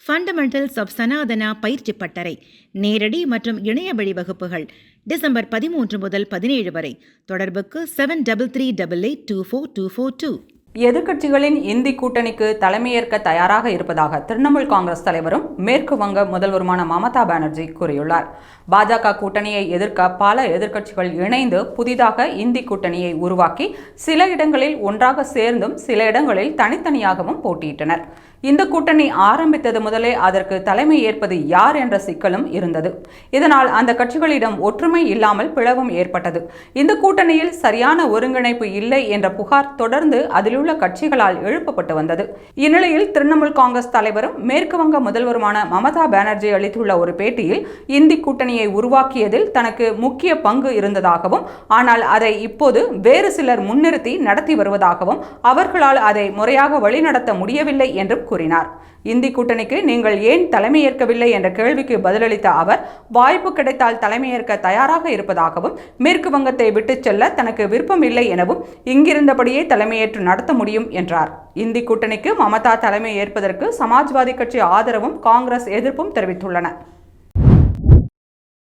Fundamentals of Sanatana பயிற்சி பட்டறை, நேரடி மற்றும் இணைய வழி வகுப்புகள் டிசம்பர் 13 முதல் 17 வரை. தொடர்புக்கு 7338824242. எதிர்க்கட்சிகளின் இந்தி கூட்டணிக்கு தலைமையேற்க தயாராக இருப்பதாக திரிணாமுல் காங்கிரஸ் தலைவரும் மேற்கு வங்க முதல்வருமான மமதா பானர்ஜி கூறியுள்ளார். பாஜக கூட்டணியை எதிர்க்க பல எதிர்க்கட்சிகள் இணைந்து புதிதாக இந்தி கூட்டணியை உருவாக்கி சில இடங்களில் ஒன்றாக சேர்ந்தும் சில இடங்களில் தனித்தனியாகவும் போட்டியிட்டனர். இந்த கூட்டணி ஆரம்பித்தது முதலே அதற்கு தலைமை ஏற்பது யார் என்ற சிக்கலும் இருந்தது. இதனால் அந்த கட்சிகளிடம் ஒற்றுமை இல்லாமல் பிளவும் ஏற்பட்டது. இந்த கூட்டணியில் சரியான ஒருங்கிணைப்பு இல்லை என்ற புகார் தொடர்ந்து அதிலுள்ள கட்சிகளால் எழுப்பப்பட்டு வந்தது. இந்நிலையில் திரிணாமுல் காங்கிரஸ் தலைவரும் மேற்கு வங்க முதல்வருமான மமதா பானர்ஜி அளித்துள்ள ஒரு பேட்டியில் இந்தி கூட்டணியை உருவாக்கியதில் தனக்கு முக்கிய பங்கு இருந்ததாகவும், ஆனால் அதை இப்போது வேறு சிலர் முன்னிறுத்தி நடத்தி வருவதாகவும், அவர்களால் அதை முறையாக வழிநடத்த முடியவில்லை என்றும் கூறினார். இந்தி கூட்டணிக்கு நீங்கள் ஏன் தலைமையேற்கவில்லை என்ற கேள்விக்கு பதிலளித்த அவர், வாய்ப்பு கிடைத்தால் தலைமையேற்க தயாராக இருப்பதாகவும், மேற்கு வங்கத்தை விட்டுச் செல்ல தனக்கு விருப்பம் இல்லை எனவும், இங்கிருந்தபடியே தலைமையேற்று நடத்த முடியும் என்றார். இந்தி கூட்டணிக்கு மமதா தலைமை ஏற்பதற்கு சமாஜ்வாதி கட்சி ஆதரவும் காங்கிரஸ் எதிர்ப்பும் தெரிவித்துள்ளன.